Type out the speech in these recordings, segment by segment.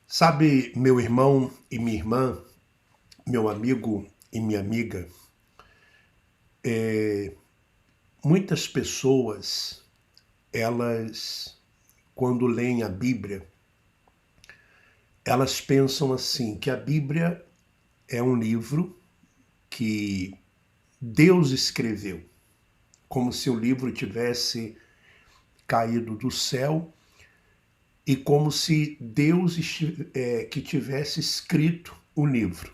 Sabe, meu irmão e minha irmã, meu amigo e minha amiga, muitas pessoas, elas, quando leem a Bíblia, elas pensam assim, que a Bíblia é um livro que Deus escreveu, como se o livro tivesse caído do céu e como se Deus que tivesse escrito o livro.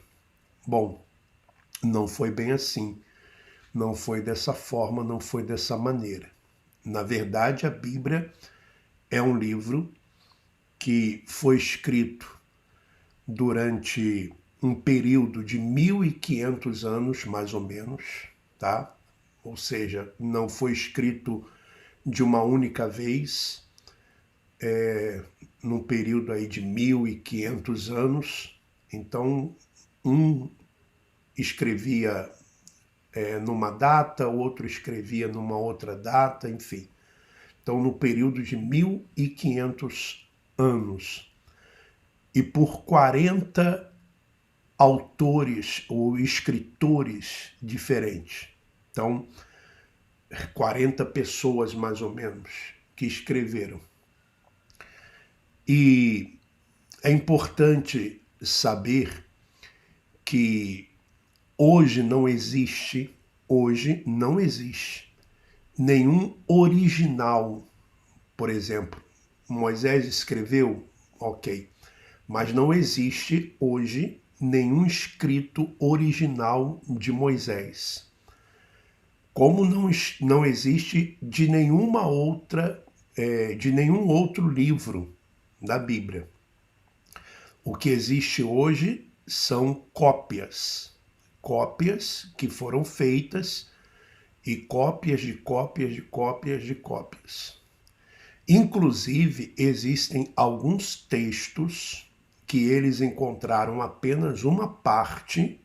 Bom, não foi bem assim. Não foi dessa forma, não foi dessa maneira. Na verdade, a Bíblia é um livro que foi escrito durante um período de 1500 anos, mais ou menos, tá? Ou seja, não foi escrito de uma única vez, num período aí de 1500 anos. Então, um escrevia numa data, o outro escrevia numa outra data, enfim. Então, no período de 1500 anos. E por 40 autores ou escritores diferentes. Então, 40 pessoas mais ou menos que escreveram. E é importante saber que hoje não existe nenhum original. Por exemplo, Moisés escreveu, ok, mas não existe hoje nenhum escrito original de Moisés. Como não existe de nenhuma outra, de nenhum outro livro da Bíblia. O que existe hoje são cópias. Cópias que foram feitas e cópias de cópias de cópias de cópias. Inclusive, existem alguns textos que eles encontraram apenas uma parte,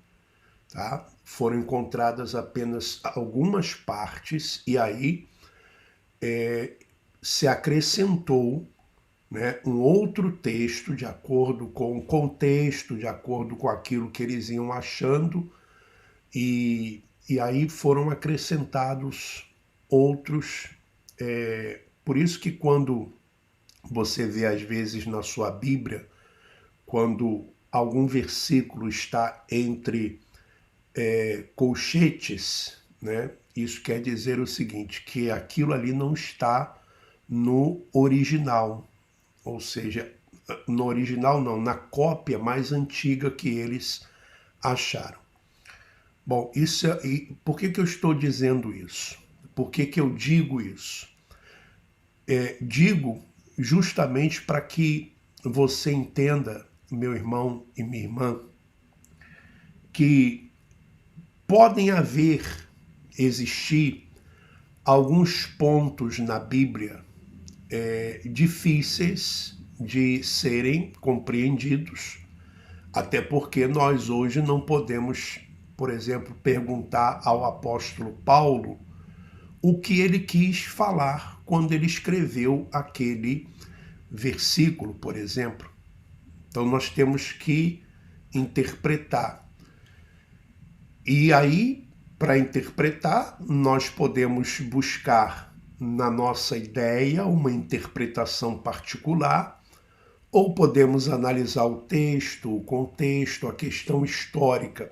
tá? Foram encontradas apenas algumas partes, e aí se acrescentou, né, um outro texto de acordo com o contexto, de acordo com aquilo que eles iam achando, e aí foram acrescentados outros. Por isso que quando você vê às vezes na sua Bíblia, quando algum versículo está entre colchetes, né? Isso quer dizer o seguinte, que aquilo ali não está no original, ou seja, no original não, na cópia mais antiga que eles acharam. Bom, por que eu estou dizendo isso? Por que eu digo isso? Digo justamente para que você entenda, meu irmão e minha irmã, que podem existir alguns pontos na Bíblia difíceis de serem compreendidos, até porque nós hoje não podemos, por exemplo, perguntar ao apóstolo Paulo o que ele quis falar quando ele escreveu aquele versículo, por exemplo. Então nós temos que interpretar. E aí, para interpretar, nós podemos buscar na nossa ideia uma interpretação particular, ou podemos analisar o texto, o contexto, a questão histórica.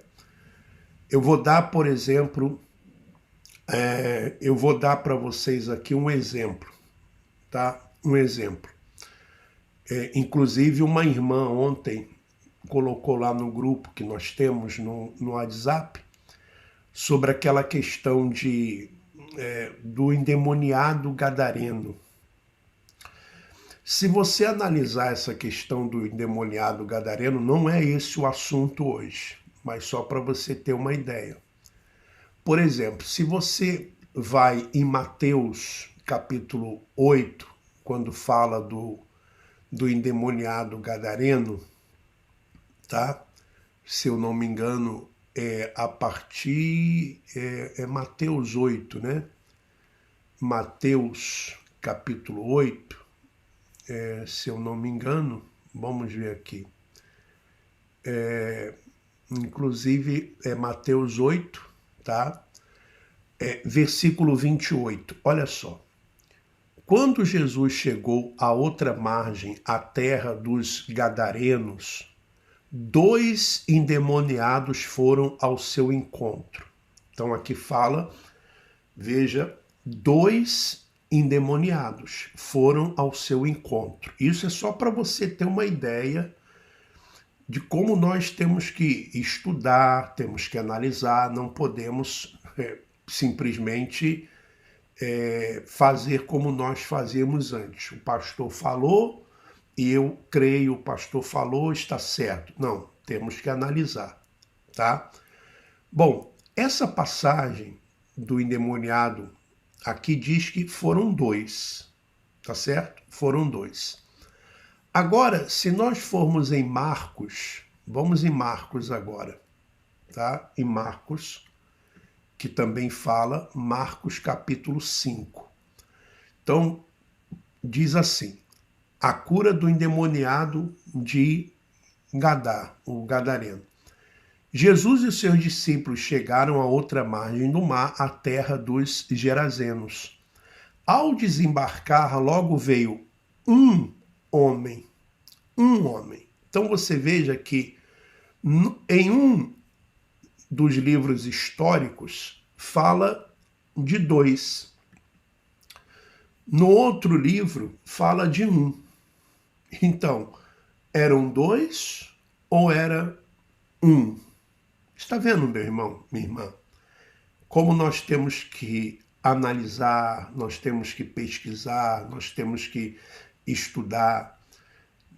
Eu vou dar, por exemplo, eu vou dar para vocês aqui um exemplo, tá? Um exemplo. Inclusive, uma irmã ontem colocou lá no grupo que nós temos no WhatsApp sobre aquela questão do endemoniado gadareno. Se você analisar essa questão do endemoniado gadareno, não é esse o assunto hoje, mas só para você ter uma ideia. Por exemplo, se você vai em Mateus capítulo 8, quando fala do endemoniado gadareno, tá? Se eu não me engano, é Mateus 8, né? Mateus capítulo 8, se eu não me engano, Vamos ver aqui. Inclusive é Mateus 8, tá? Versículo 28. Olha só. Quando Jesus chegou à outra margem, à terra dos Gadarenos, 2 endemoniados foram ao seu encontro. Então aqui fala, veja, 2 endemoniados foram ao seu encontro. Isso é só para você ter uma ideia de como nós temos que estudar, temos que analisar, não podemos simplesmente fazer como nós fazíamos antes. O pastor falou e eu creio, o pastor falou, está certo. Não, temos que analisar, tá? Bom, essa passagem do endemoniado aqui diz que foram 2, tá certo? Foram 2. Agora, se nós formos em Marcos, vamos em Marcos agora, tá? Em Marcos, que também fala, Marcos capítulo 5. Então, diz assim, a cura do endemoniado de Gadá, o Gadareno. Jesus e os seus discípulos chegaram à outra margem do mar, à terra dos Gerazenos. Ao desembarcar, logo veio um homem. Então você veja que em um dos livros históricos fala de 2. No outro livro fala de 1. Então, eram 2 ou era 1? Está vendo, meu irmão, minha irmã? Como nós temos que analisar, nós temos que pesquisar, nós temos que estudar.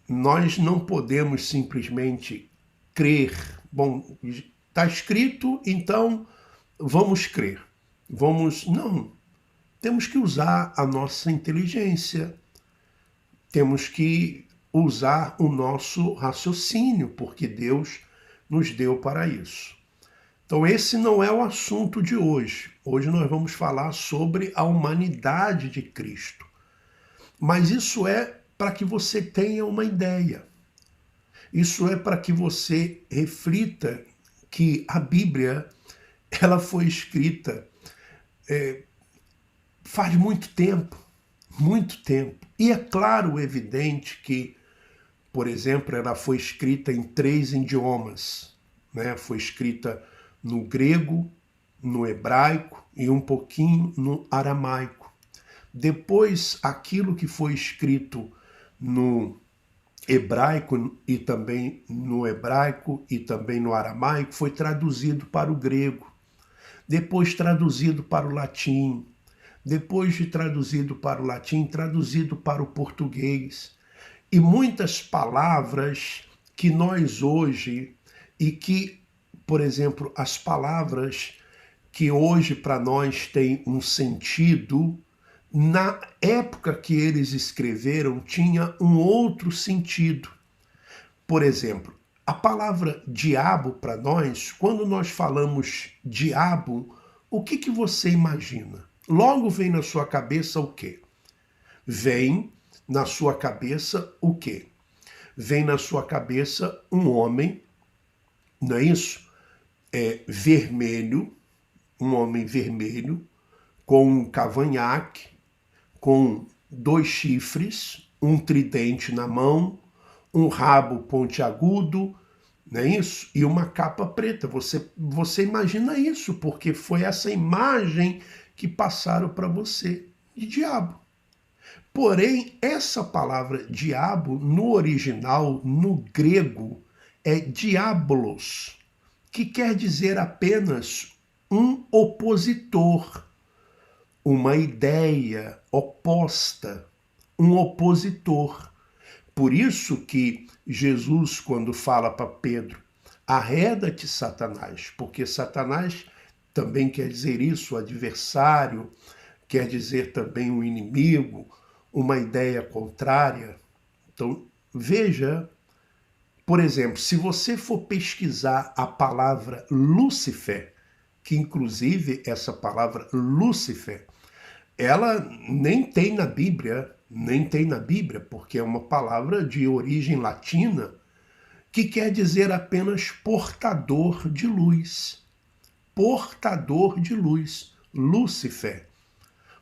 Nós não podemos simplesmente crer. Bom, está escrito, então vamos crer. Não. Temos que usar a nossa inteligência. Temos que usar o nosso raciocínio, porque Deus nos deu para isso. Então esse não é o assunto de hoje. Hoje nós vamos falar sobre a humanidade de Cristo. Mas isso é para que você tenha uma ideia. Isso é para que você reflita que a Bíblia ela foi escrita faz muito tempo. E é claro, evidente que, por exemplo, ela foi escrita em 3 idiomas. Né? Foi escrita no grego, no hebraico e um pouquinho no aramaico. Depois, aquilo que foi escrito no hebraico e também no aramaico foi traduzido para o grego, depois traduzido para o latim, depois de traduzido para o latim, traduzido para o português. E muitas palavras que nós hoje, e que, por exemplo, as palavras que hoje para nós têm um sentido, na época que eles escreveram, tinha um outro sentido. Por exemplo, a palavra diabo para nós, quando nós falamos diabo, o que você imagina? Logo vem na sua cabeça o quê? Vem na sua cabeça o quê? Vem na sua cabeça um homem, não é isso? Vermelho, um homem vermelho, com um cavanhaque, com 2 chifres, um tridente na mão, um rabo pontiagudo, não é isso? E uma capa preta. Você imagina isso, porque foi essa imagem que passaram para você de diabo. Porém, essa palavra diabo, no original, no grego, é diabolos, que quer dizer apenas um opositor, uma ideia oposta, um opositor. Por isso que Jesus, quando fala para Pedro, arreda-te, Satanás, porque Satanás também quer dizer isso, o adversário, quer dizer também o inimigo, uma ideia contrária. Então, veja, por exemplo, se você for pesquisar a palavra Lúcifer, que inclusive essa palavra Lúcifer, ela nem tem na Bíblia, Nem tem na Bíblia, porque é uma palavra de origem latina que quer dizer apenas portador de luz. Portador de luz, Lúcifer,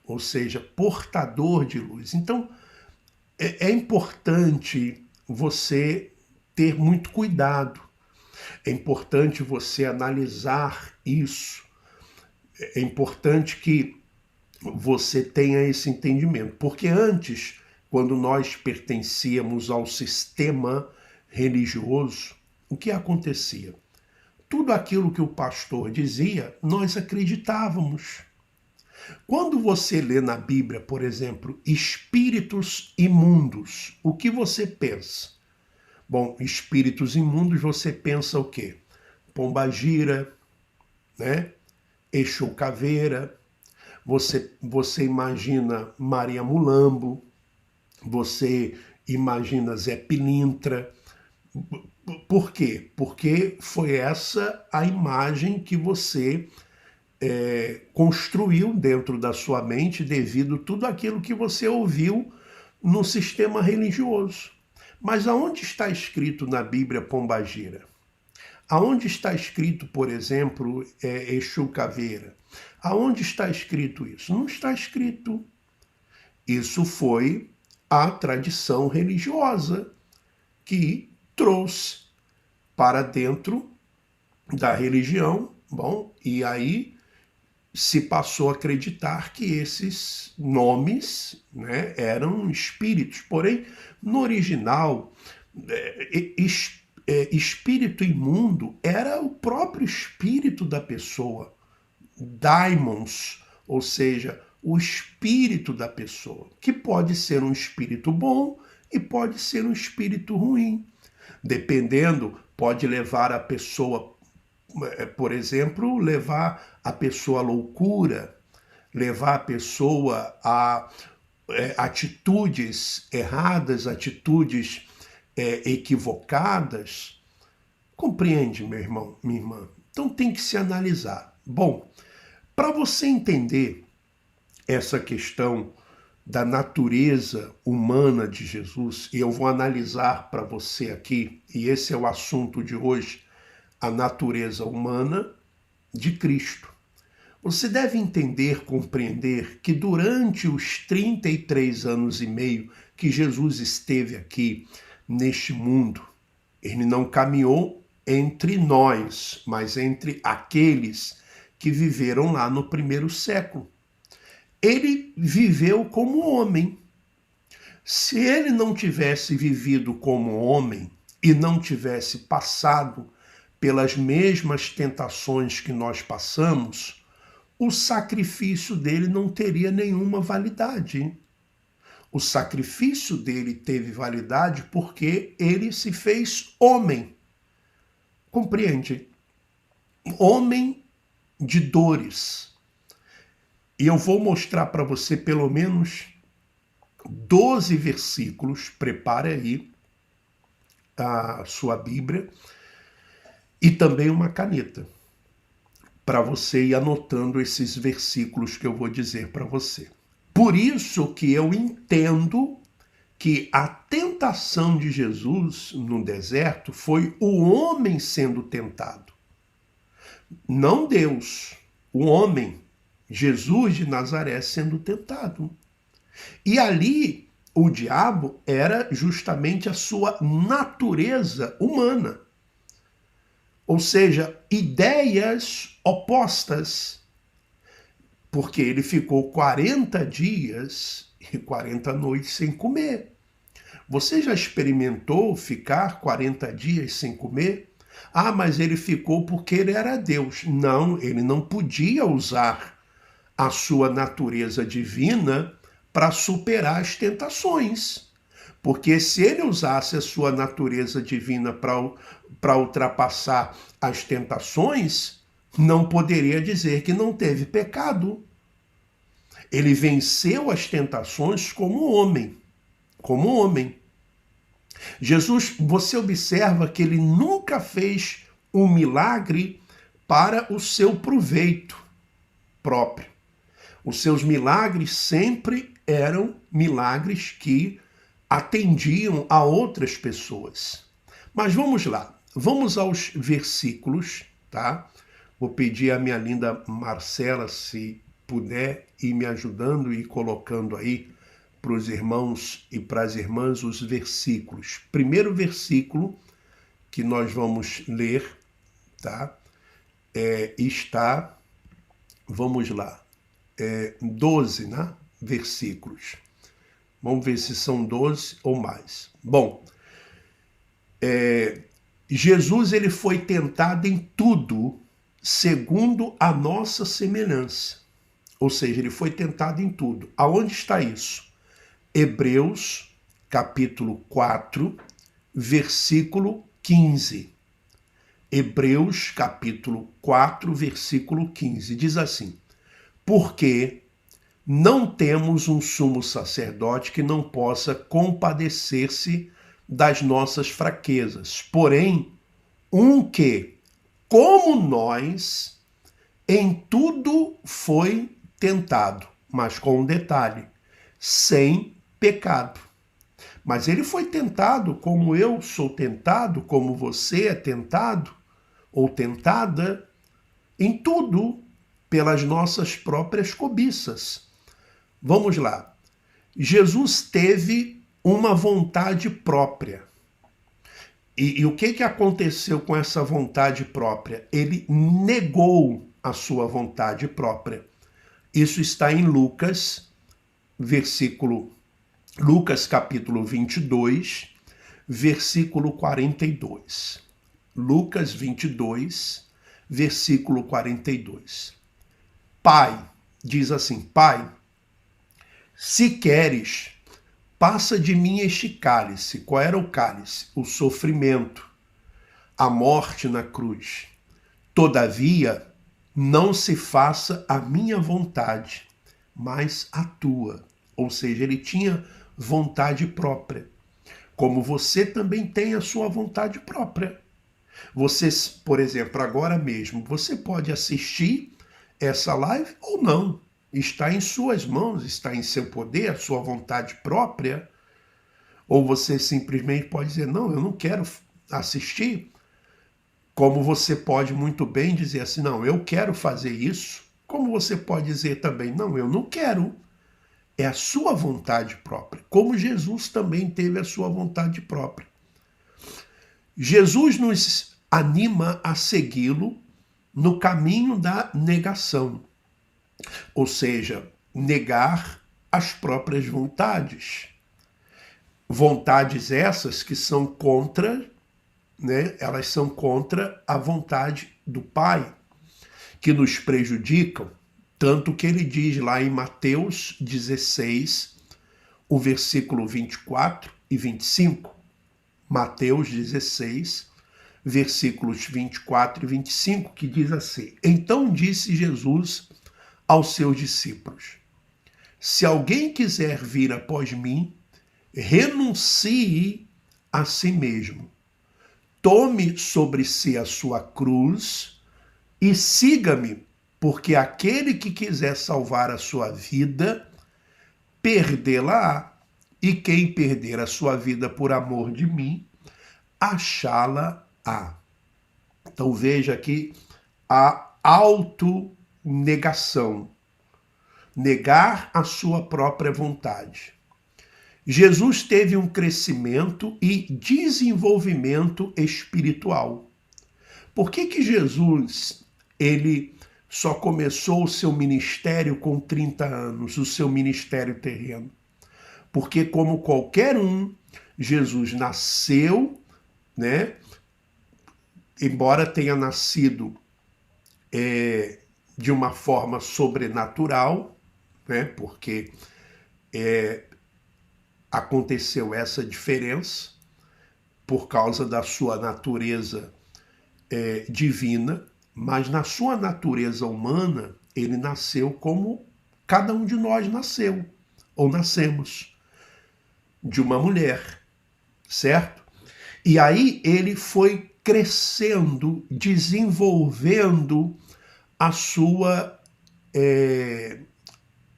ou seja, portador de luz. Então, é importante você ter muito cuidado, é importante você analisar isso, é importante que você tenha esse entendimento, porque antes, quando nós pertencíamos ao sistema religioso, o que acontecia? Tudo aquilo que o pastor dizia, nós acreditávamos. Quando você lê na Bíblia, por exemplo, espíritos imundos, o que você pensa? Bom, espíritos imundos, você pensa o quê? Pombagira, né? Exu Caveira, você imagina Maria Mulambo, você imagina Zé Pilintra. Por quê? Porque foi essa a imagem que você construiu dentro da sua mente devido a tudo aquilo que você ouviu no sistema religioso. Mas aonde está escrito na Bíblia Pombagira? Aonde está escrito, por exemplo, Exu Caveira? Aonde está escrito isso? Não está escrito. Isso foi a tradição religiosa que trouxe para dentro da religião, bom, e aí se passou a acreditar que esses nomes, né, eram espíritos. Porém, no original, espírito imundo era o próprio espírito da pessoa, daimons, ou seja, o espírito da pessoa, que pode ser um espírito bom e pode ser um espírito ruim. Dependendo, pode levar a pessoa, por exemplo, levar a pessoa à loucura, levar a pessoa a atitudes erradas, atitudes equivocadas. Compreende, meu irmão, minha irmã? Então tem que se analisar. Bom, para você entender essa questão da natureza humana de Jesus, e eu vou analisar para você aqui, e esse é o assunto de hoje, a natureza humana de Cristo. Você deve entender, compreender que durante os 33 anos e meio que Jesus esteve aqui neste mundo, ele não caminhou entre nós, mas entre aqueles que viveram lá no primeiro século. Ele viveu como homem. Se ele não tivesse vivido como homem e não tivesse passado pelas mesmas tentações que nós passamos, o sacrifício dele não teria nenhuma validade. O sacrifício dele teve validade porque ele se fez homem. Compreende? Homem de dores. E eu vou mostrar para você pelo menos 12 versículos, prepare aí a sua Bíblia e também uma caneta, para você ir anotando esses versículos que eu vou dizer para você. Por isso que eu entendo que a tentação de Jesus no deserto foi o homem sendo tentado. Não Deus, o homem, Jesus de Nazaré sendo tentado. E ali o diabo era justamente a sua natureza humana. Ou seja, ideias opostas. Porque ele ficou 40 dias e 40 noites sem comer. Você já experimentou ficar 40 dias sem comer? Ah, mas ele ficou porque ele era Deus. Não, ele não podia usar a sua natureza divina para superar as tentações. Porque se ele usasse a sua natureza divina para ultrapassar as tentações, não poderia dizer que não teve pecado. Ele venceu as tentações como homem. Como homem. Jesus, você observa que ele nunca fez um milagre para o seu proveito próprio. Os seus milagres sempre eram milagres que atendiam a outras pessoas. Mas vamos lá, vamos aos versículos, tá? Vou pedir à minha linda Marcela, se puder, ir me ajudando e colocando aí para os irmãos e para as irmãs os versículos. Primeiro versículo que nós vamos ler, tá? Está, vamos lá, 12, né? Versículos. Vamos ver se são 12 ou mais. Bom, Jesus ele foi tentado em tudo segundo a nossa semelhança. Ou seja, ele foi tentado em tudo. Aonde está isso? Hebreus, capítulo 4, versículo 15. Hebreus, capítulo 4, versículo 15. Diz assim: porque não temos um sumo sacerdote que não possa compadecer-se das nossas fraquezas, porém, um que, como nós, em tudo foi tentado, mas com um detalhe, sem pecado. Mas ele foi tentado como eu sou tentado, como você é tentado ou tentada, em tudo, pelas nossas próprias cobiças. Vamos lá. Jesus teve uma vontade própria. E o que aconteceu com essa vontade própria? Ele negou a sua vontade própria. Isso está em Lucas, Lucas capítulo 22, versículo 42. Lucas 22, versículo 42. Pai, diz assim, Pai, se queres, passa de mim este cálice. Qual era o cálice? O sofrimento, a morte na cruz. Todavia, não se faça a minha vontade, mas a tua. Ou seja, ele tinha vontade própria. Como você também tem a sua vontade própria. Você, por exemplo, agora mesmo, você pode assistir essa live ou não. Está em suas mãos, está em seu poder, a sua vontade própria. Ou você simplesmente pode dizer, não, eu não quero assistir. Como você pode muito bem dizer assim, não, eu quero fazer isso. Como você pode dizer também, não, eu não quero. É a sua vontade própria, como Jesus também teve a sua vontade própria. Jesus nos anima a segui-lo no caminho da negação, ou seja, negar as próprias vontades. Vontades essas que são contra, né? Elas são contra a vontade do Pai, que nos prejudicam. Tanto que ele diz lá em Mateus 16, o versículo 24 e 25. Mateus 16, versículos 24 e 25, que diz assim: então disse Jesus aos seus discípulos: se alguém quiser vir após mim, renuncie a si mesmo. Tome sobre si a sua cruz e siga-me. Porque aquele que quiser salvar a sua vida, perdê-la-á. E quem perder a sua vida por amor de mim, achá-la-á. Então veja aqui a autonegação. Negar a sua própria vontade. Jesus teve um crescimento e desenvolvimento espiritual. Por que Jesus, ele só começou o seu ministério com 30 anos, o seu ministério terreno? Porque, como qualquer um, Jesus nasceu, né? Embora tenha nascido de uma forma sobrenatural, né? Porque aconteceu essa diferença por causa da sua natureza divina, mas na sua natureza humana, ele nasceu como cada um de nós nasceu, ou nascemos, de uma mulher, certo? E aí ele foi crescendo, desenvolvendo a sua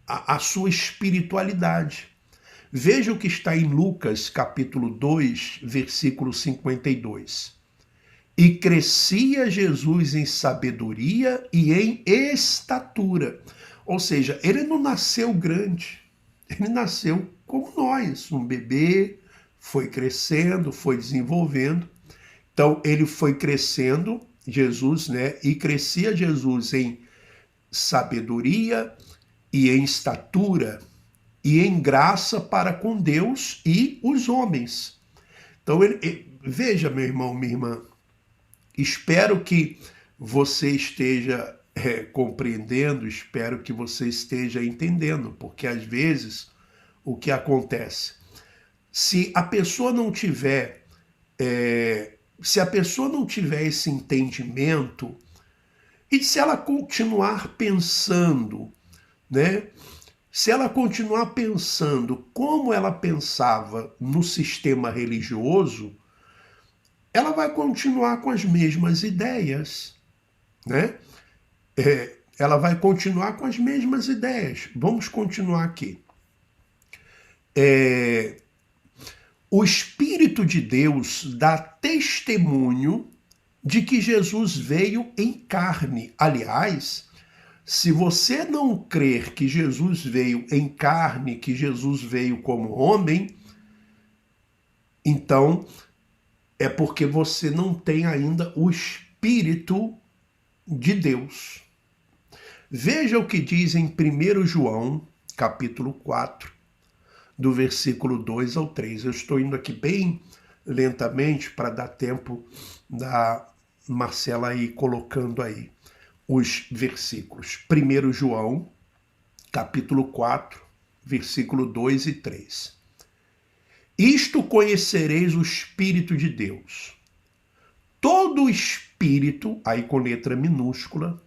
a sua espiritualidade. Veja o que está em Lucas, capítulo 2, versículo 52. E crescia Jesus em sabedoria e em estatura. Ou seja, ele não nasceu grande, ele nasceu como nós, um bebê, foi crescendo, foi desenvolvendo. Então, ele foi crescendo, Jesus, né? E crescia Jesus em sabedoria e em estatura e em graça para com Deus e os homens. Então, veja, meu irmão, minha irmã, espero que você esteja compreendendo, espero que você esteja entendendo, porque às vezes o que acontece? Se a pessoa não tiver, se a pessoa não tiver esse entendimento, e se ela continuar pensando, né? Se ela continuar pensando como ela pensava no sistema religioso, ela vai continuar com as mesmas ideias, né? Ela vai continuar com as mesmas ideias. Vamos continuar aqui. O Espírito de Deus dá testemunho de que Jesus veio em carne. Aliás, se você não crer que Jesus veio em carne, que Jesus veio como homem, então é porque você não tem ainda o Espírito de Deus. Veja o que diz em 1 João, capítulo 4, do versículo 2 ao 3. Eu estou indo aqui bem lentamente para dar tempo da Marcela ir colocando aí os versículos. 1 João, capítulo 4, versículo 2 e 3. Isto conhecereis o Espírito de Deus. Todo espírito, aí com letra minúscula,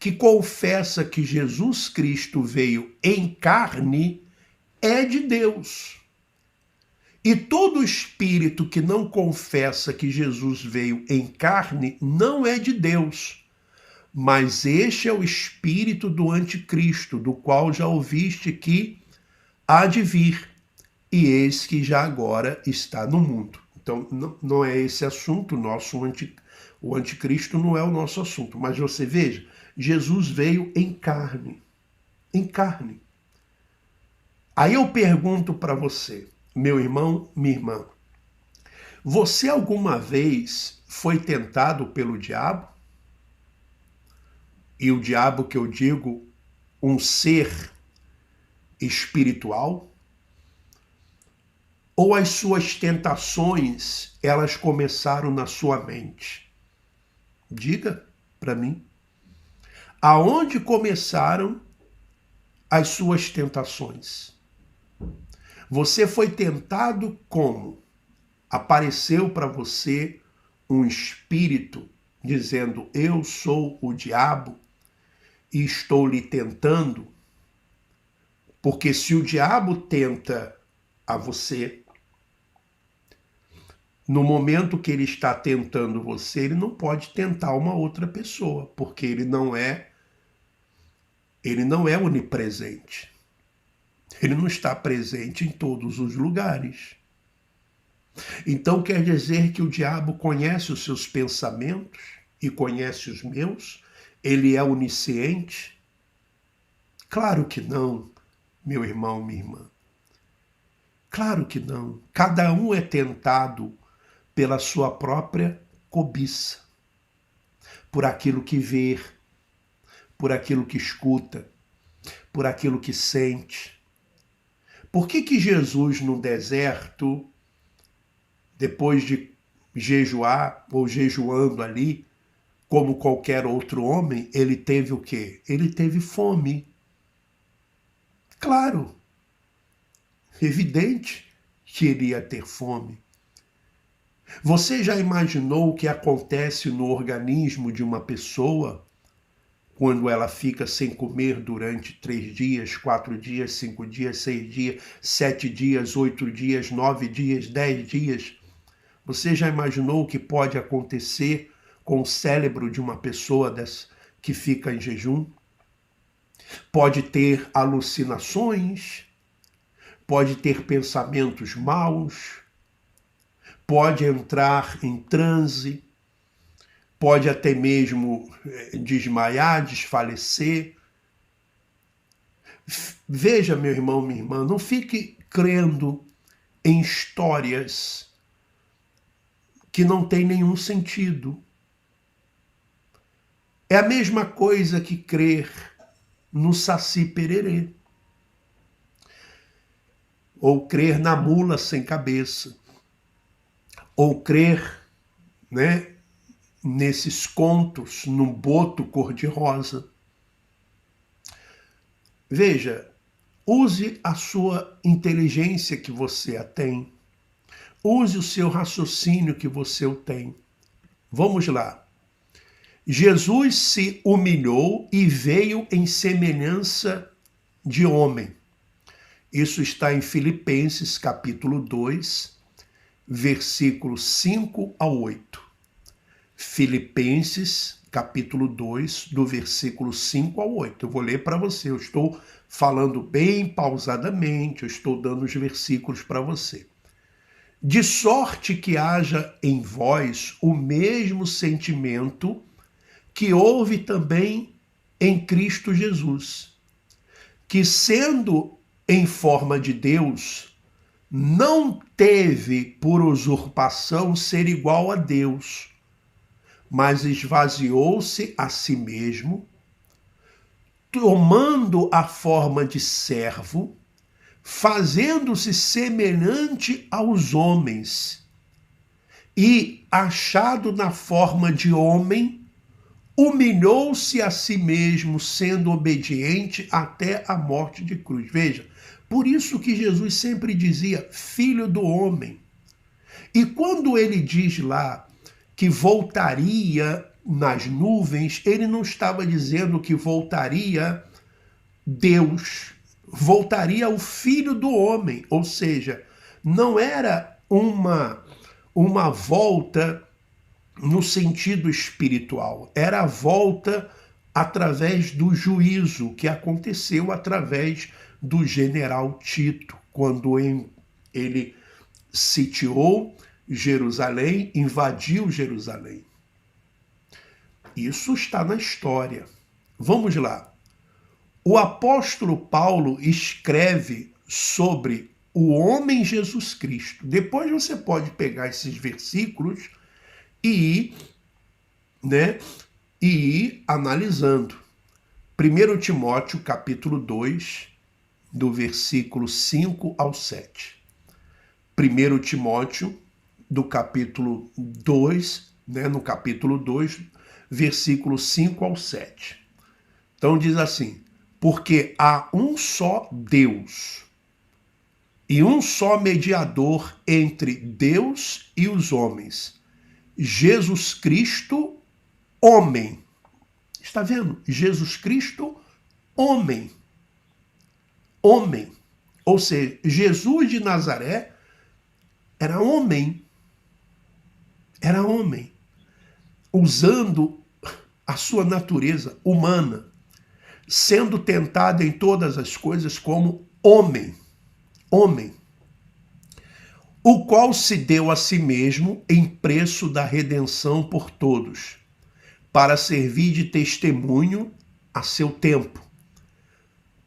que confessa que Jesus Cristo veio em carne, é de Deus. E todo espírito que não confessa que Jesus veio em carne não é de Deus. Mas este é o espírito do anticristo, do qual já ouviste que há de vir, e eis que já agora está no mundo. Então, não é esse assunto, o anticristo não é o nosso assunto. Mas você veja, Jesus veio em carne. Em carne. Aí eu pergunto para você, meu irmão, minha irmã, você alguma vez foi tentado pelo diabo? E o diabo que eu digo, um ser espiritual? Ou as suas tentações, elas começaram na sua mente? Diga para mim. Aonde começaram as suas tentações? Você foi tentado como? Apareceu para você um espírito dizendo, eu sou o diabo e estou lhe tentando? Porque se o diabo tenta a você, no momento que ele está tentando você, ele não pode tentar uma outra pessoa, porque ele não é onipresente. Ele não está presente em todos os lugares. Então quer dizer que o diabo conhece os seus pensamentos e conhece os meus? Ele é onisciente? Claro que não, meu irmão, minha irmã. Claro que não. Cada um é tentado pela sua própria cobiça, por aquilo que vê, por aquilo que escuta, por aquilo que sente. Por que Jesus no deserto, depois de jejuar ou jejuando ali, como qualquer outro homem, ele teve o quê? Ele teve fome. Claro, evidente que ele ia ter fome. Você já imaginou o que acontece no organismo de uma pessoa quando ela fica sem comer durante 3 dias, 4 dias, 5 dias, 6 dias, 7 dias, 8 dias, 9 dias, 10 dias? Você já imaginou o que pode acontecer com o cérebro de uma pessoa que fica em jejum? pode ter alucinações, pode ter pensamentos maus, pode entrar em transe, pode até mesmo desmaiar, desfalecer. Veja, meu irmão, minha irmã, não fique crendo em histórias que não têm nenhum sentido. É a mesma coisa que crer no Saci Pererê, ou crer na mula sem cabeça, ou crer, né, nesses contos, no boto cor-de-rosa. Veja, use a sua inteligência que você a tem, use o seu raciocínio que você o tem. Vamos lá. Jesus se humilhou e veio em semelhança de homem. Isso está em Filipenses capítulo 2, versículos 5 ao 8. Filipenses capítulo 2, do versículo 5 ao 8. Eu vou ler para você, eu estou falando bem pausadamente, eu estou dando os versículos para você. De sorte que haja em vós o mesmo sentimento que houve também em Cristo Jesus, que sendo em forma de Deus, não teve por usurpação ser igual a Deus, mas esvaziou-se a si mesmo, tomando a forma de servo, fazendo-se semelhante aos homens, e, achado na forma de homem, humilhou-se a si mesmo, sendo obediente até a morte de cruz. Veja, por isso que Jesus sempre dizia, filho do homem. E quando ele diz lá que voltaria nas nuvens, ele não estava dizendo que voltaria Deus, voltaria o filho do homem, ou seja, não era uma volta no sentido espiritual, era a volta através do juízo que aconteceu através do general Tito, quando ele sitiou Jerusalém, invadiu Jerusalém. Isso está na história. Vamos lá. O apóstolo Paulo escreve sobre o homem Jesus Cristo. Depois você pode pegar esses versículos e ir analisando. 1 Timóteo capítulo 2, do versículo 5 ao 7. 1 Timóteo, do capítulo 2, no capítulo 2, versículo 5 ao 7. Então diz assim, porque há um só Deus e um só mediador entre Deus e os homens, Jesus Cristo, homem. Está vendo? Jesus Cristo, homem. Homem. Ou seja, Jesus de Nazaré era homem. Era homem. Usando a sua natureza humana, sendo tentado em todas as coisas como homem. Homem. O qual se deu a si mesmo em preço da redenção por todos, para servir de testemunho a seu tempo.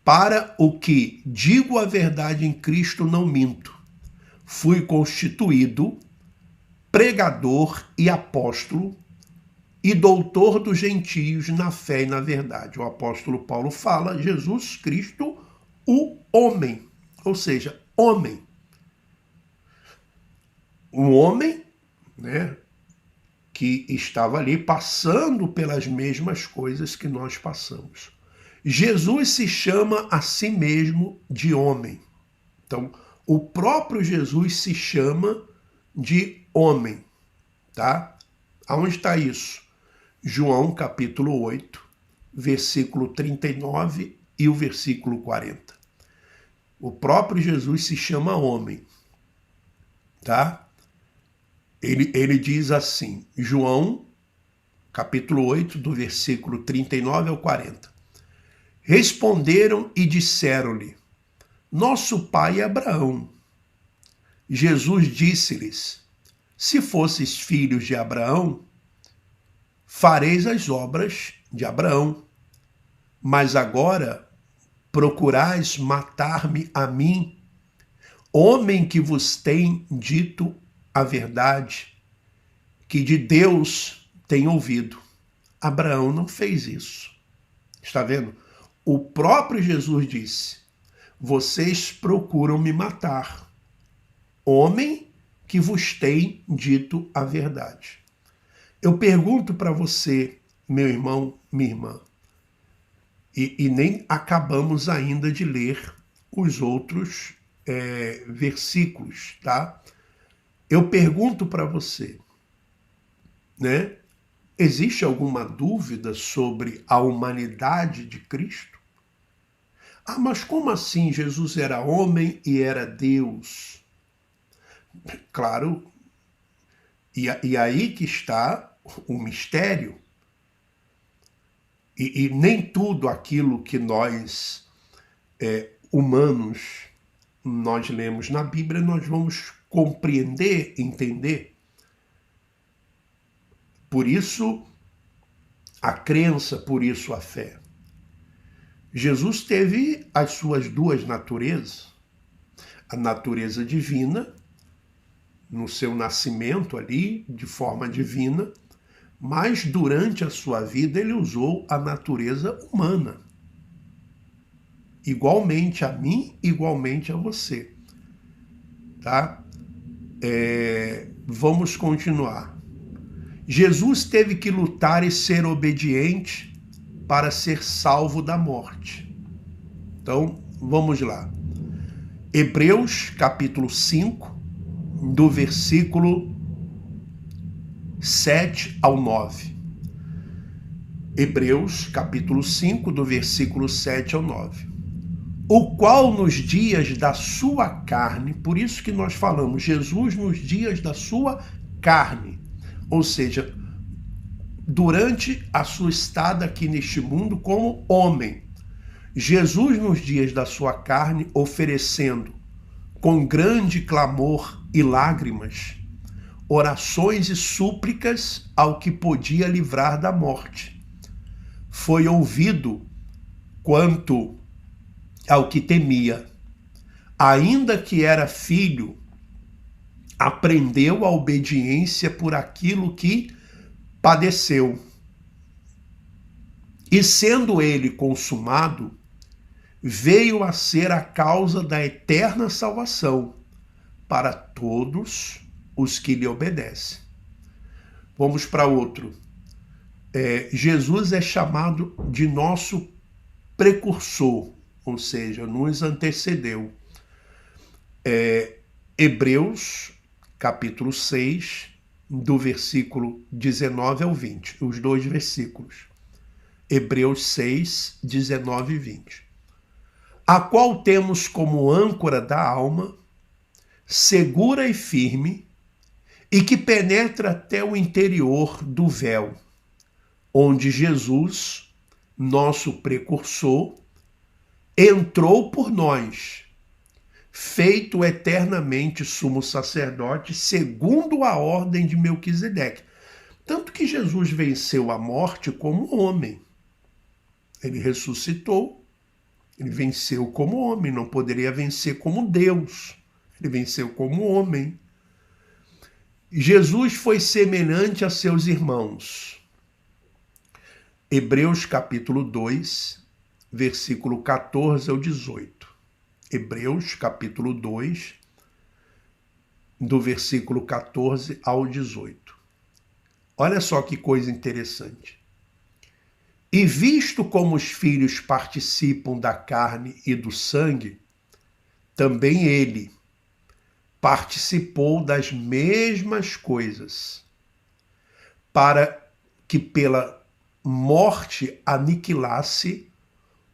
Para o que digo a verdade em Cristo não minto, fui constituído pregador e apóstolo e doutor dos gentios na fé e na verdade. O apóstolo Paulo fala Jesus Cristo, o homem, ou seja, homem. Um homem, que estava ali passando pelas mesmas coisas que nós passamos. Jesus se chama a si mesmo de homem. Então, o próprio Jesus se chama de homem, tá? Aonde está isso? João capítulo 8, versículo 39 e o versículo 40. O próprio Jesus se chama homem, tá? Ele diz assim, João, capítulo 8, do versículo 39 ao 40. Responderam e disseram-lhe: Nosso pai é Abraão. Jesus disse-lhes: Se fosseis filhos de Abraão, fareis as obras de Abraão. Mas agora procurais matar-me a mim, homem que vos tem dito a verdade, que de Deus tem ouvido. Abraão não fez isso. Está vendo? O próprio Jesus disse: Vocês procuram me matar, homem que vos tem dito a verdade. Eu pergunto para você, meu irmão, minha irmã, e nem acabamos ainda de ler os outros versículos, tá? Eu pergunto para você, né? Existe alguma dúvida sobre a humanidade de Cristo? Ah, mas como assim Jesus era homem e era Deus? Claro, e aí que está o mistério. E nem tudo aquilo que nós, humanos, nós lemos na Bíblia, nós vamos compreender, entender. Por isso, a crença, por isso a fé. Jesus teve as suas duas naturezas. A natureza divina, no seu nascimento ali, de forma divina, mas durante a sua vida ele usou a natureza humana. Igualmente a mim, igualmente a você. Tá? Vamos continuar. Jesus teve que lutar e ser obediente para ser salvo da morte. Então, vamos lá. Hebreus, capítulo 5, do versículo 7 ao 9. Hebreus, capítulo 5, do versículo 7 ao 9. O qual nos dias da sua carne, por isso que nós falamos Jesus nos dias da sua carne, ou seja, durante a sua estada aqui neste mundo como homem, Jesus nos dias da sua carne oferecendo com grande clamor e lágrimas orações e súplicas ao que podia livrar da morte. Foi ouvido quanto ao que temia. Ainda que era filho, aprendeu a obediência por aquilo que padeceu. E sendo ele consumado, veio a ser a causa da eterna salvação para todos os que lhe obedecem. Vamos para outro. Jesus é chamado de nosso precursor, ou seja, nos antecedeu. Hebreus, capítulo 6, do versículo 19 ao 20, os dois versículos. Hebreus 6, 19 e 20. A qual temos como âncora da alma, segura e firme, e que penetra até o interior do véu, onde Jesus, nosso precursor, entrou por nós, feito eternamente sumo sacerdote, segundo a ordem de Melquisedeque. Tanto que Jesus venceu a morte como homem. Ele ressuscitou, ele venceu como homem, não poderia vencer como Deus. Ele venceu como homem. Jesus foi semelhante a seus irmãos. Hebreus capítulo 2, versículo 14 ao 18. Hebreus capítulo 2, do versículo 14 ao 18. Olha só que coisa interessante. E visto como os filhos participam da carne e do sangue, também ele participou das mesmas coisas, para que pela morte aniquilasse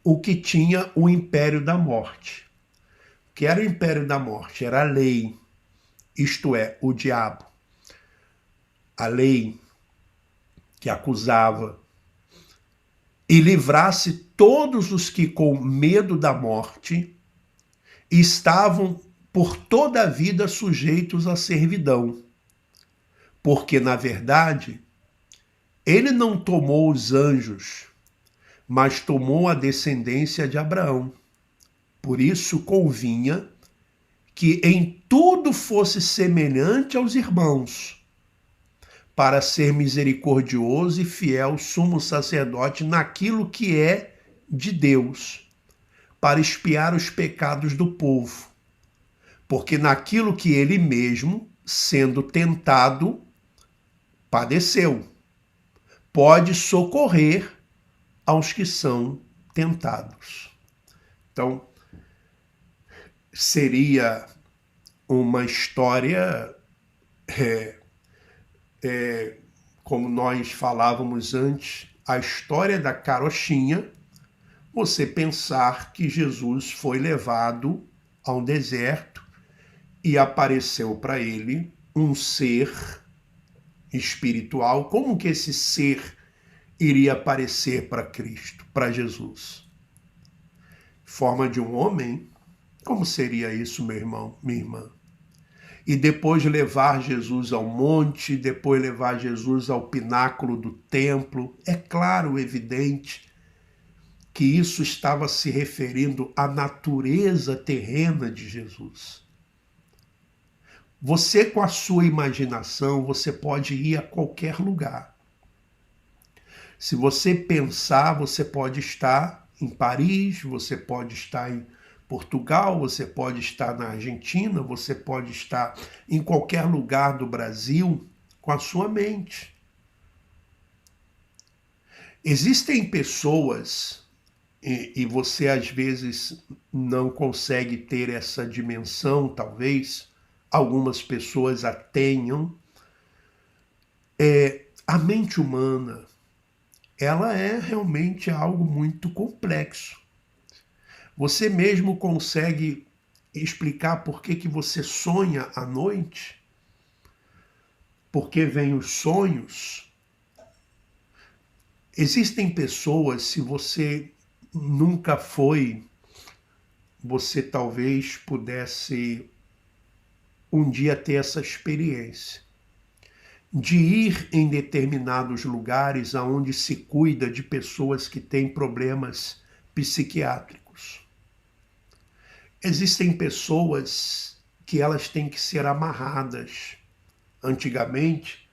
o que tinha o império da morte. O que era o império da morte? Era a lei, isto é, o diabo. A lei que acusava, e livrasse todos os que com medo da morte estavam por toda a vida sujeitos à servidão. Porque, na verdade, ele não tomou os anjos, mas tomou a descendência de Abraão. Por isso convinha que em tudo fosse semelhante aos irmãos, para ser misericordioso e fiel sumo sacerdote naquilo que é de Deus, para expiar os pecados do povo. Porque naquilo que ele mesmo, sendo tentado, padeceu, pode socorrer aos que são tentados. Então, seria uma história, como nós falávamos antes, a história da carochinha, você pensar que Jesus foi levado ao deserto e apareceu para ele um ser espiritual. Como que esse ser iria aparecer para Cristo, para Jesus? Forma de um homem? Como seria isso, meu irmão, minha irmã? E depois levar Jesus ao monte, depois levar Jesus ao pináculo do templo. É claro, evidente, que isso estava se referindo à natureza terrena de Jesus. Você, com a sua imaginação, você pode ir a qualquer lugar. Se você pensar, você pode estar em Paris, você pode estar em Portugal, você pode estar na Argentina, você pode estar em qualquer lugar do Brasil com a sua mente. Existem pessoas, e você às vezes não consegue ter essa dimensão, talvez, algumas pessoas a tenham. A mente humana, ela é realmente algo muito complexo. Você mesmo consegue explicar por que você sonha à noite? Por que vêm os sonhos? Existem pessoas, se você nunca foi, você talvez pudesse um dia ter essa experiência de ir em determinados lugares aonde se cuida de pessoas que têm problemas psiquiátricos. Existem pessoas que elas têm que ser amarradas. Antigamente,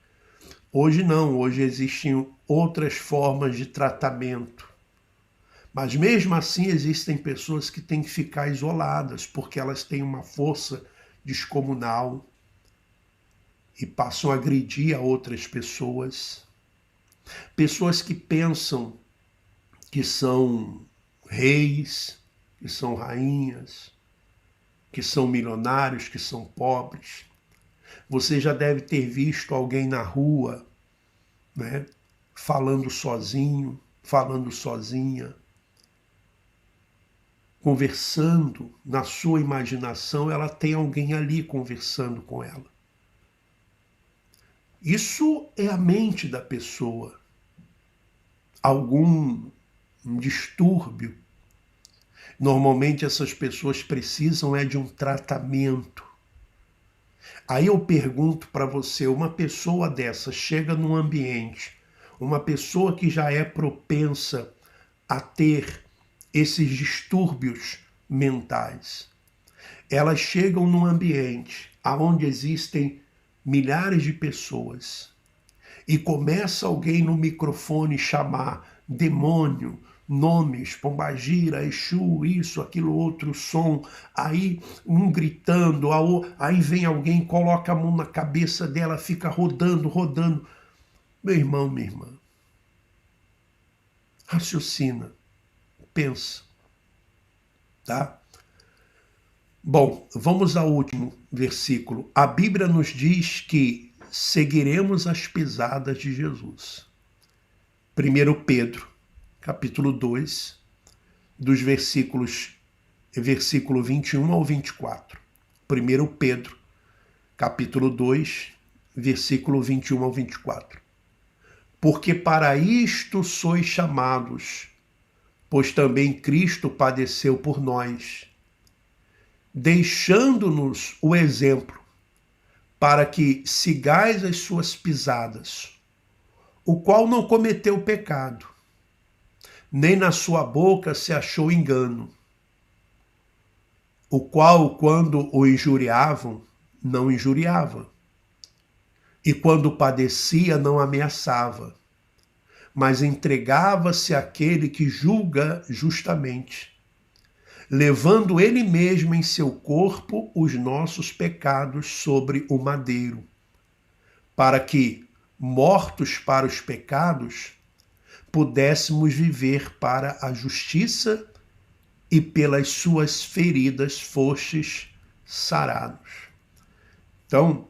hoje não, hoje existem outras formas de tratamento. Mas mesmo assim existem pessoas que têm que ficar isoladas, porque elas têm uma força descomunal e passam a agredir a outras pessoas. Pessoas que pensam que são reis, que são rainhas, que são milionários, que são pobres. Você já deve ter visto alguém na rua, né, falando sozinho, falando sozinha, conversando. Na sua imaginação, ela tem alguém ali conversando com ela. Isso é a mente da pessoa. Algum distúrbio. Normalmente essas pessoas precisam de um tratamento. Aí eu pergunto para você, uma pessoa dessa chega num ambiente, uma pessoa que já é propensa a ter esses distúrbios mentais, elas chegam num ambiente onde existem milhares de pessoas e começa alguém no microfone chamar demônio, nomes, pombagira, exu, isso, aquilo, outro som, aí um gritando, aí vem alguém, coloca a mão na cabeça dela, fica rodando, rodando. Meu irmão, minha irmã, raciocina, pensa, tá? Bom, vamos ao último versículo. A Bíblia nos diz que seguiremos as pisadas de Jesus. 1 Pedro, capítulo 2, dos versículo 21 ao 24. 1 Pedro, capítulo 2, versículo 21 ao 24. Porque para isto sois chamados, pois também Cristo padeceu por nós, deixando-nos o exemplo, para que sigais as suas pisadas, o qual não cometeu pecado, nem na sua boca se achou engano, o qual, quando o injuriavam, não injuriava, e quando padecia, não ameaçava, mas entregava-se àquele que julga justamente, levando ele mesmo em seu corpo os nossos pecados sobre o madeiro, para que, mortos para os pecados, pudéssemos viver para a justiça, e pelas suas feridas fostes sarados. Então,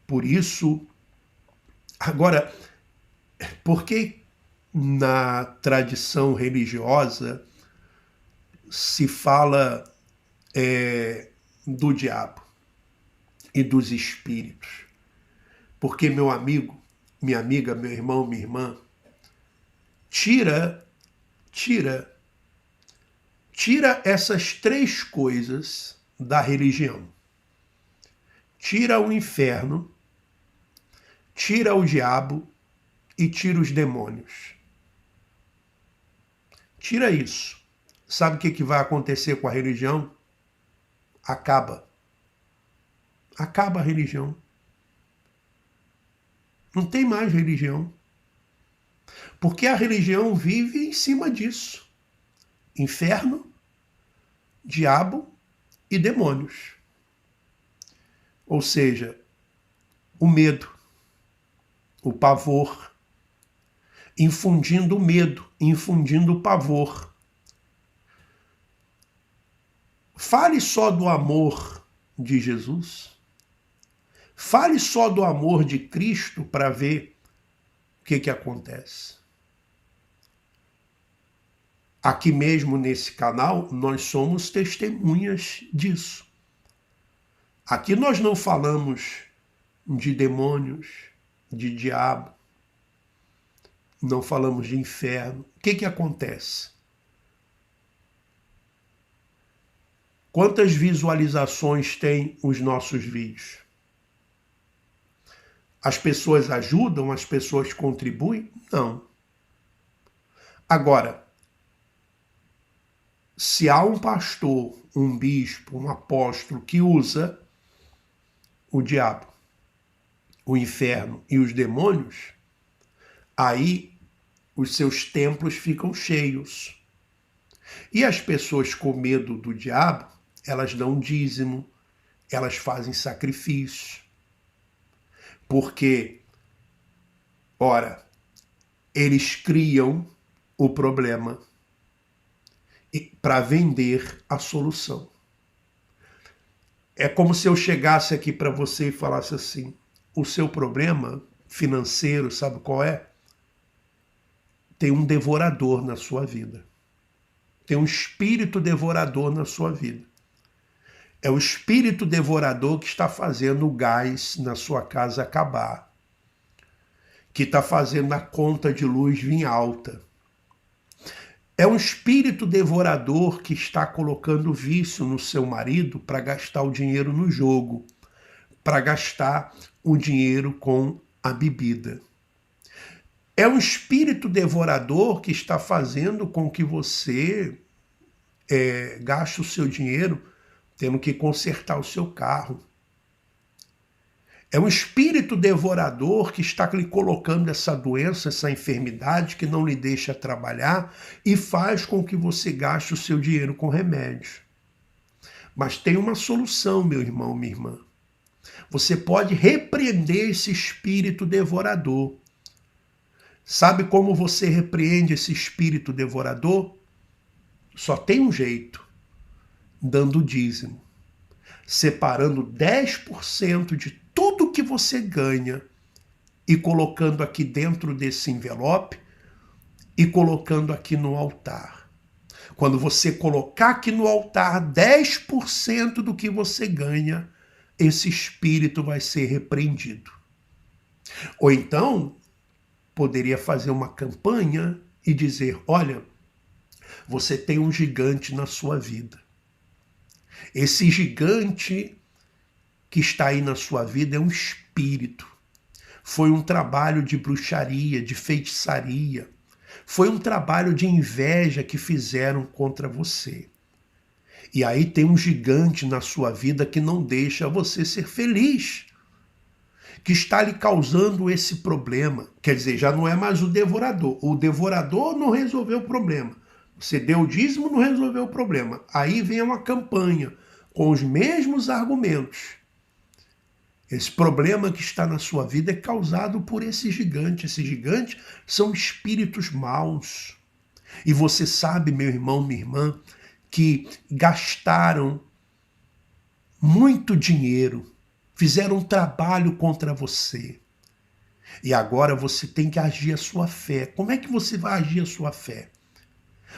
por isso, agora, por que na tradição religiosa se fala do diabo e dos espíritos? Porque, meu amigo, minha amiga, meu irmão, minha irmã, tira essas três coisas da religião. Tira o inferno, tira o diabo e tira os demônios. Tira isso. Sabe o que vai acontecer com a religião? Acaba. Acaba a religião. Não tem mais religião. Porque a religião vive em cima disso. Inferno, diabo e demônios. Ou seja, o medo, o pavor, infundindo medo, infundindo pavor. Fale só do amor de Jesus. Fale só do amor de Cristo para ver o que acontece. Aqui mesmo nesse canal, nós somos testemunhas disso. Aqui nós não falamos de demônios, de diabo, não falamos de inferno. O que acontece? Quantas visualizações têm os nossos vídeos? As pessoas ajudam? As pessoas contribuem? Não. Agora, se há um pastor, um bispo, um apóstolo que usa o diabo, o inferno e os demônios, aí os seus templos ficam cheios. E as pessoas com medo do diabo, elas dão dízimo, elas fazem sacrifício. Porque, ora, eles criam o problema para vender a solução. É como se eu chegasse aqui para você e falasse assim: o seu problema financeiro, sabe qual é? Tem um devorador na sua vida. Tem um espírito devorador na sua vida. É o espírito devorador que está fazendo o gás na sua casa acabar, que está fazendo a conta de luz vir alta. É um espírito devorador que está colocando vício no seu marido para gastar o dinheiro no jogo, para gastar o dinheiro com a bebida. É um espírito devorador que está fazendo com que você gaste o seu dinheiro tendo que consertar o seu carro. É um espírito devorador que está lhe colocando essa doença, essa enfermidade que não lhe deixa trabalhar e faz com que você gaste o seu dinheiro com remédio. Mas tem uma solução, meu irmão, minha irmã. Você pode repreender esse espírito devorador. Sabe como você repreende esse espírito devorador? Só tem um jeito: dando dízimo. Separando 10% de tudo que você ganha e colocando aqui dentro desse envelope e colocando aqui no altar. Quando você colocar aqui no altar 10% do que você ganha, esse espírito vai ser repreendido. Ou então, poderia fazer uma campanha e dizer: olha, você tem um gigante na sua vida. Esse gigante que está aí na sua vida é um espírito. Foi um trabalho de bruxaria, de feitiçaria. Foi um trabalho de inveja que fizeram contra você. E aí tem um gigante na sua vida que não deixa você ser feliz, que está lhe causando esse problema. Quer dizer, já não é mais o devorador. O devorador não resolveu o problema. Você deu o dízimo, não resolveu o problema. Aí vem uma campanha com os mesmos argumentos. Esse problema que está na sua vida é causado por esse gigante. Esse gigante são espíritos maus. E você sabe, meu irmão, minha irmã, que gastaram muito dinheiro, fizeram um trabalho contra você. E agora você tem que agir a sua fé. Como é que você vai agir a sua fé?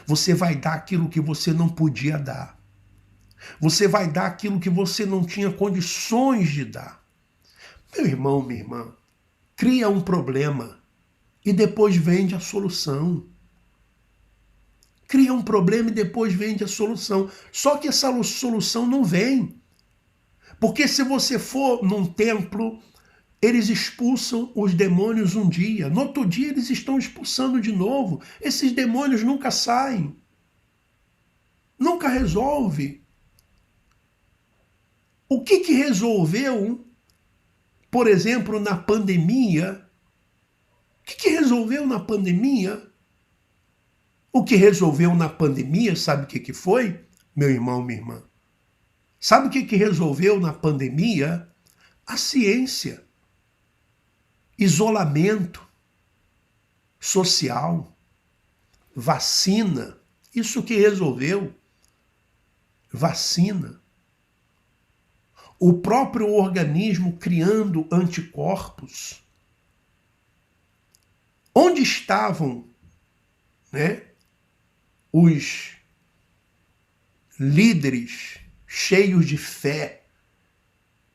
Você vai dar aquilo que você não podia dar. Você vai dar aquilo que você não tinha condições de dar. Meu irmão, minha irmã, cria um problema e depois vende a solução. Cria um problema e depois vende a solução. Só que essa solução não vem. Porque se você for num templo, eles expulsam os demônios um dia. No outro dia eles estão expulsando de novo. Esses demônios nunca saem. Nunca resolve. O que resolveu, por exemplo, na pandemia? O que resolveu na pandemia? O que resolveu na pandemia, sabe o que foi, meu irmão, minha irmã? Sabe o que resolveu na pandemia? A ciência. Isolamento social. Vacina. Isso que resolveu. Vacina. O próprio organismo criando anticorpos. Onde estavam, né, os líderes cheios de fé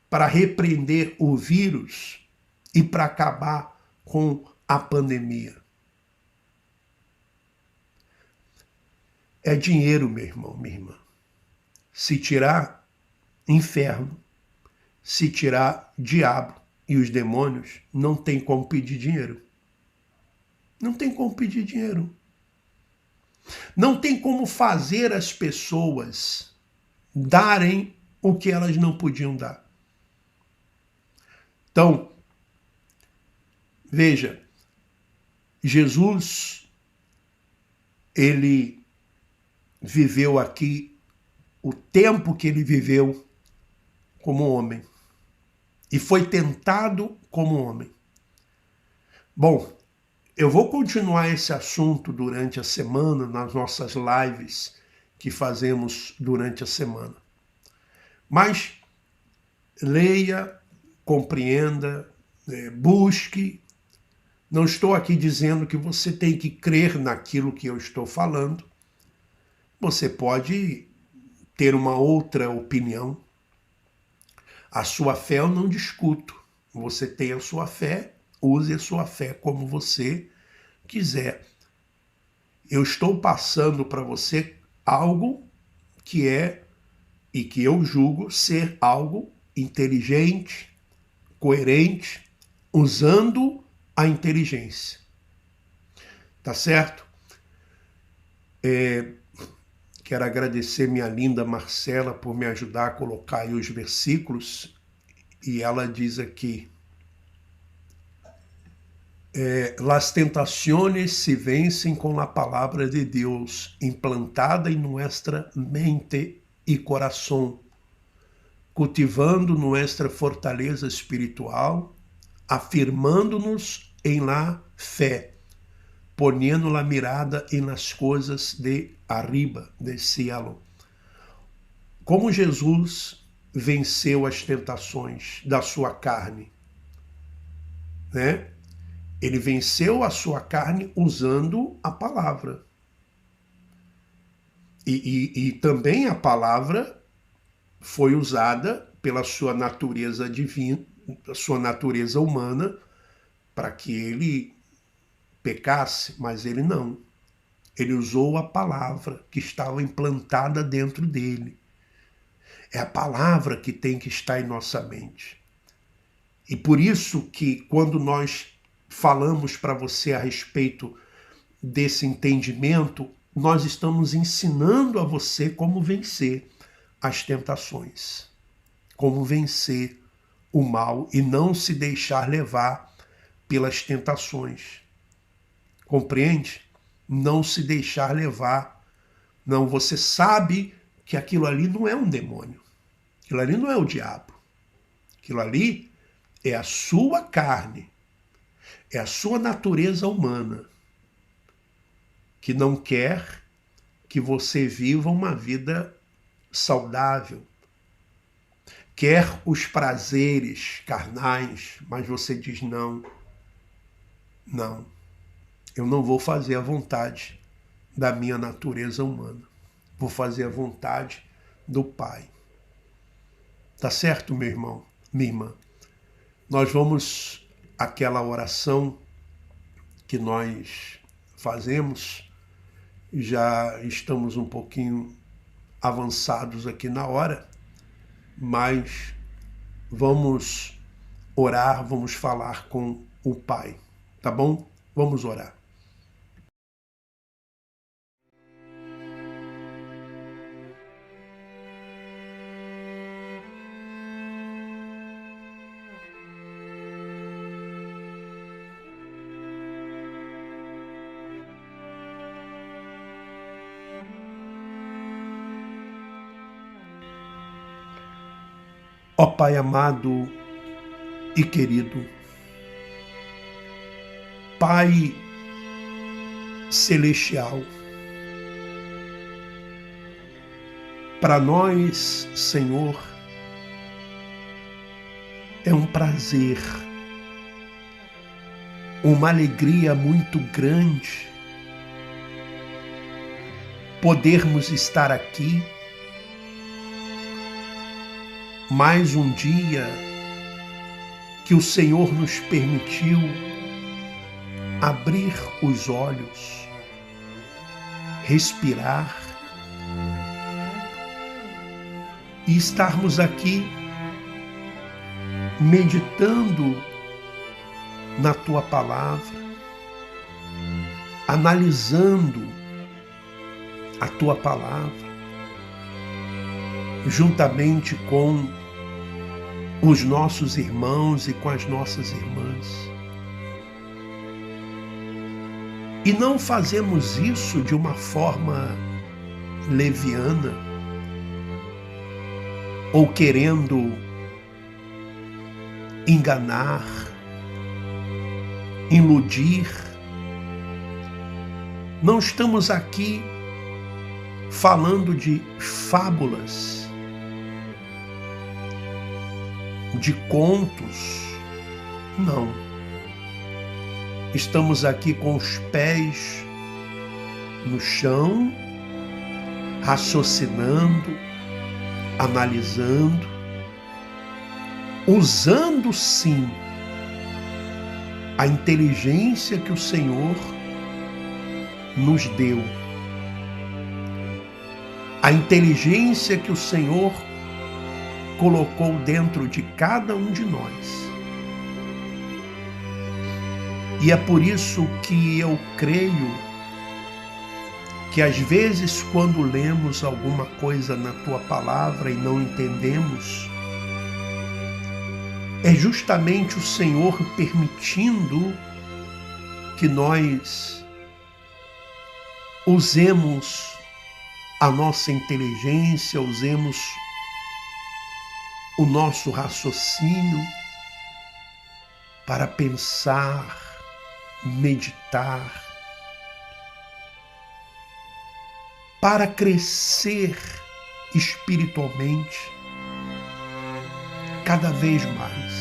para repreender o vírus e para acabar com a pandemia? É dinheiro, meu irmão, minha irmã. Se tirar inferno, se tirar diabo e os demônios, não tem como pedir dinheiro. Não tem como pedir dinheiro. Não tem como fazer as pessoas darem o que elas não podiam dar. Então, veja, Jesus, ele viveu aqui o tempo que ele viveu como homem e foi tentado como homem. Bom, eu vou continuar esse assunto durante a semana, nas nossas lives que fazemos durante a semana. Mas leia, compreenda, busque. Não estou aqui dizendo que você tem que crer naquilo que eu estou falando. Você pode ter uma outra opinião. A sua fé eu não discuto. Você tem a sua fé, use a sua fé como você quiser. Eu estou passando para você algo que é e que eu julgo ser algo inteligente, coerente, usando a inteligência. Tá certo? Quero agradecer minha linda Marcela por me ajudar a colocar aí os versículos. E ela diz aqui: las tentaciones se vencen con la palabra de Dios implantada en nuestra mente y corazón, cultivando nuestra fortaleza espiritual, afirmando-nos en la fe, poniendo la mirada en las cosas de arriba, del cielo. Como Jesus venceu as tentações da sua carne, né? Ele venceu a sua carne usando a palavra. E também a palavra foi usada pela sua natureza divina, a sua natureza humana, para que ele pecasse, mas ele não. Ele usou a palavra que estava implantada dentro dele. É a palavra que tem que estar em nossa mente. E por isso que quando nós falamos para você a respeito desse entendimento, nós estamos ensinando a você como vencer as tentações, como vencer o mal e não se deixar levar pelas tentações. Compreende? Não se deixar levar. Não, você sabe que aquilo ali não é um demônio. Aquilo ali não é o diabo. Aquilo ali é a sua carne, é a sua natureza humana, que não quer que você viva uma vida saudável. Quer os prazeres carnais, mas você diz não, eu não vou fazer a vontade da minha natureza humana. Vou fazer a vontade do Pai. Tá certo, meu irmão, minha irmã? Nós vamos àquela oração que nós fazemos. Já estamos um pouquinho avançados aqui na hora, mas vamos orar, vamos falar com o Pai, tá bom? Vamos orar. Ó Pai amado e querido, Pai celestial, para nós, Senhor, é um prazer, uma alegria muito grande podermos estar aqui mais um dia que o Senhor nos permitiu abrir os olhos, respirar e estarmos aqui meditando na Tua Palavra, analisando a Tua Palavra, juntamente com os nossos irmãos e com as nossas irmãs. E não fazemos isso de uma forma leviana ou querendo enganar, iludir. Não estamos aqui falando de fábulas, de contos, não. Estamos aqui com os pés no chão, raciocinando, analisando, usando sim a inteligência que o Senhor nos deu, a inteligência que o Senhor colocou dentro de cada um de nós. E é por isso que eu creio que às vezes quando lemos alguma coisa na Tua Palavra e não entendemos, é justamente o Senhor permitindo que nós usemos a nossa inteligência, usemos o nosso raciocínio para pensar, meditar, para crescer espiritualmente cada vez mais.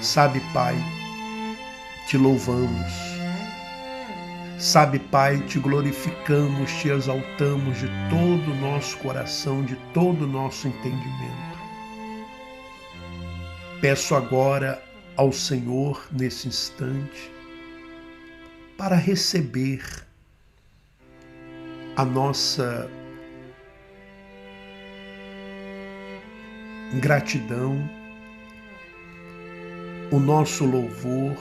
Sabe, Pai, te louvamos. Sabe, Pai, te glorificamos, te exaltamos de todo o nosso coração, de todo o nosso entendimento. Peço agora ao Senhor nesse instante para receber a nossa gratidão, o nosso louvor,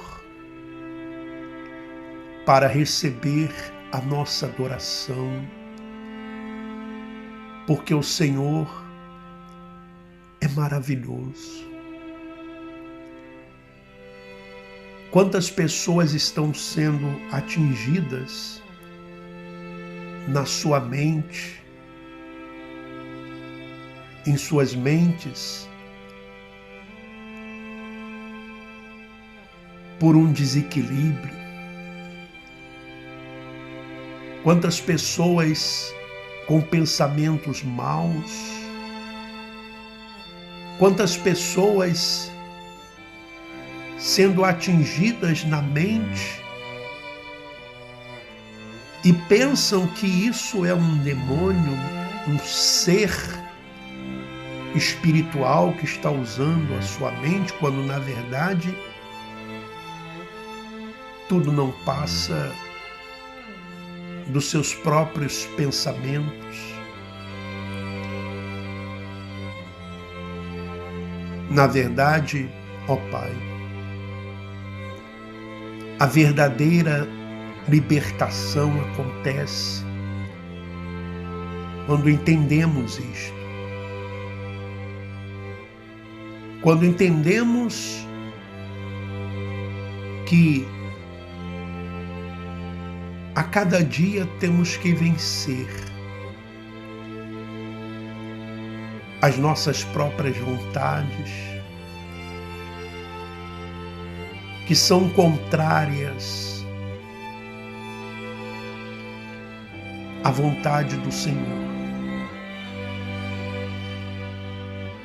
para receber a nossa adoração, porque o Senhor é maravilhoso. Quantas pessoas estão sendo atingidas na sua mente, em suas mentes, por um desequilíbrio? Quantas pessoas com pensamentos maus? Quantas pessoas sendo atingidas na mente e pensam que isso é um demônio, um ser espiritual que está usando a sua mente, quando na verdade tudo não passa dos seus próprios pensamentos. Na verdade, ó Pai, a verdadeira libertação acontece quando entendemos isto. Quando entendemos que a cada dia temos que vencer as nossas próprias vontades, que são contrárias à vontade do Senhor.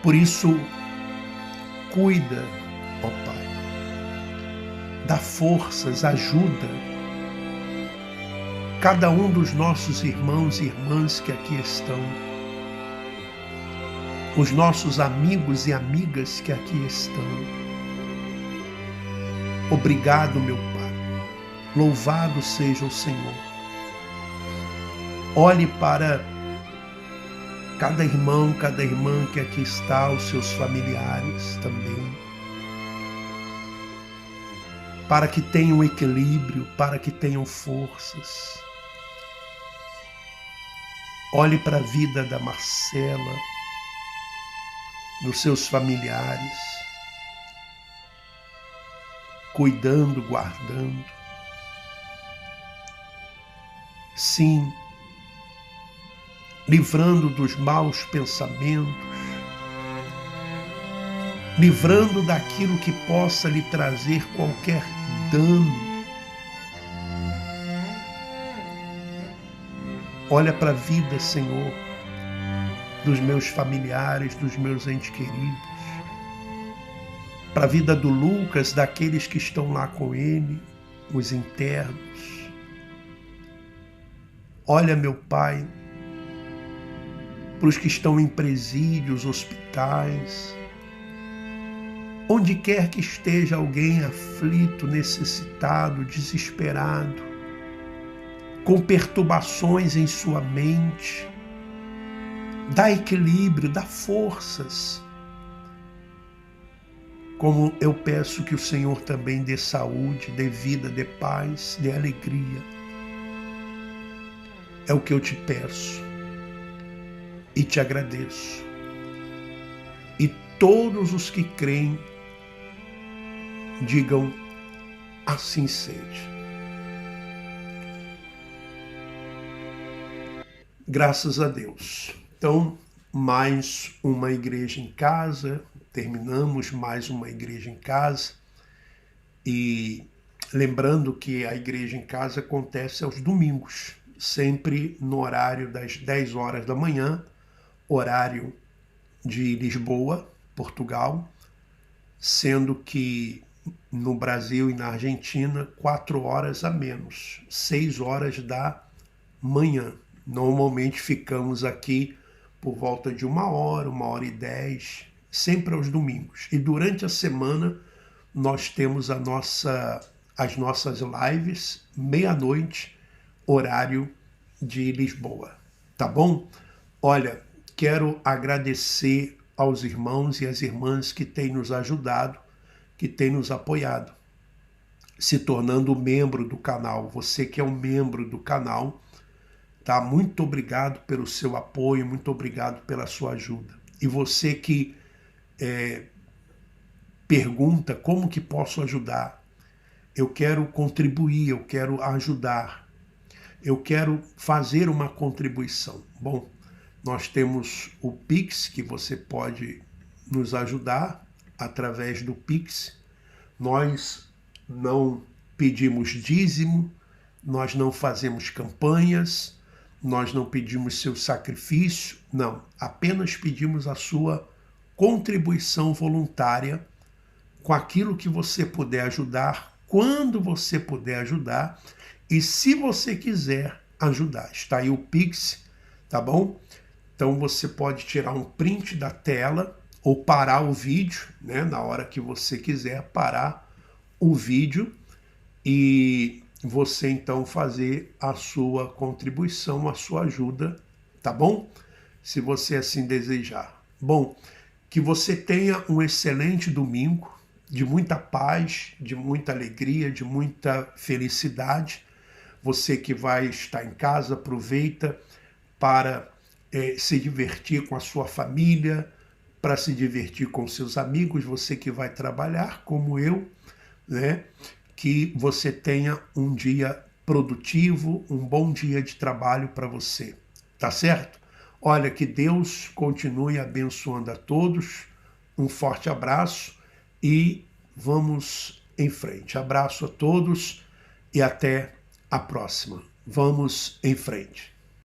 Por isso, cuida, ó Pai, dá forças, ajuda cada um dos nossos irmãos e irmãs que aqui estão, os nossos amigos e amigas que aqui estão. Obrigado, meu Pai. Louvado seja o Senhor. Olhe para cada irmão, cada irmã que aqui está, os seus familiares também, para que tenham equilíbrio, para que tenham forças. Olhe para a vida da Marcela, dos seus familiares, cuidando, guardando. Sim, livrando dos maus pensamentos, livrando daquilo que possa lhe trazer qualquer dano. Olha para a vida, Senhor, dos meus familiares, dos meus entes queridos, para a vida do Lucas, daqueles que estão lá com ele, os internos. Olha, meu Pai, para os que estão em presídios, hospitais, onde quer que esteja alguém aflito, necessitado, desesperado, com perturbações em sua mente, dá equilíbrio, dá forças. Como eu peço que o Senhor também dê saúde, dê vida, dê paz, dê alegria. É o que eu te peço e te agradeço. E todos os que creem, digam assim seja. Graças a Deus. Então, mais uma igreja em casa, terminamos mais uma igreja em casa. E lembrando que a igreja em casa acontece aos domingos, sempre no horário das 10 horas da manhã, horário de Lisboa, Portugal, sendo que no Brasil e na Argentina, 4 horas a menos, 6 horas da manhã. Normalmente ficamos aqui por volta de 1 hora e 10, sempre aos domingos. E durante a semana nós temos as nossas lives, meia-noite, horário de Lisboa. Tá bom? Olha, quero agradecer aos irmãos e às irmãs que têm nos ajudado, que têm nos apoiado, se tornando membro do canal. Você que é um membro do canal, tá? Muito obrigado pelo seu apoio, muito obrigado pela sua ajuda. E você que pergunta como que posso ajudar, eu quero contribuir, eu quero ajudar, eu quero fazer uma contribuição. Bom, nós temos o Pix, que você pode nos ajudar através do Pix. Nós não pedimos dízimo, nós não fazemos campanhas, nós não pedimos seu sacrifício, não. Apenas pedimos a sua contribuição voluntária com aquilo que você puder ajudar, quando você puder ajudar e se você quiser ajudar. Está aí o Pix, tá bom? Então você pode tirar um print da tela ou parar o vídeo, né, na hora que você quiser parar o vídeo e você então fazer a sua contribuição, a sua ajuda, tá bom? Se você assim desejar. Bom, que você tenha um excelente domingo, de muita paz, de muita alegria, de muita felicidade. Você que vai estar em casa, aproveita para se divertir com a sua família, para se divertir com seus amigos. Você que vai trabalhar, como eu, né? Que você tenha um dia produtivo, um bom dia de trabalho para você, tá certo? Olha, que Deus continue abençoando a todos. Um forte abraço e vamos em frente. Abraço a todos e até a próxima. Vamos em frente.